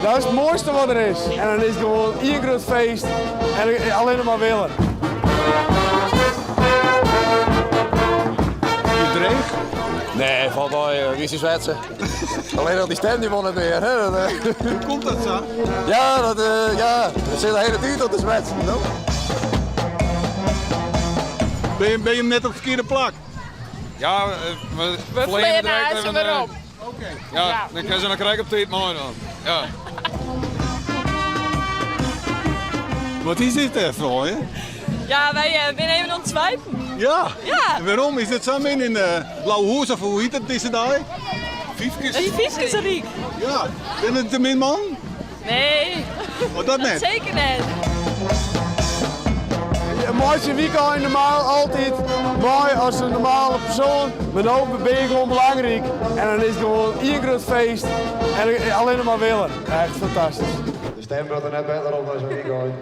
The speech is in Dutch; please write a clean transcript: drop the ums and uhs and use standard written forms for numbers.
Dat is het mooiste wat er is. En dan is het gewoon één groot feest en alleen maar willen. Je dreig? Nee, valt wel, wie is die Zwitser? Alleen al die stem die won het weer. Hè? Hoe komt dat zo? Ja, dat zit de hele tijd op de Zwitser. No? Ben je hem net op de verkeerde plak? Ja, we vliegen naar ze weer op. Oké. Ja, dan kan ze nog krijgen op tijd mooi dan. Ja. Wat is dit voor je? Ja, wij zijn even aan het zwijpen. Ja. Ja. En waarom? Is dit samen in de blauwe hoes of hoe heet het deze dag? Fiefkes? Een fietsjesriek. Ja. Ben het de min man? Nee, Oh, dat net? zeker niet. Een mooiste weekend is normaal altijd mooi als een normale persoon. Maar nu ben je gewoon belangrijk. En dan is het gewoon één groot feest en alleen maar willen. Echt fantastisch. De stem wordt er net beter op dan zo'n weekend.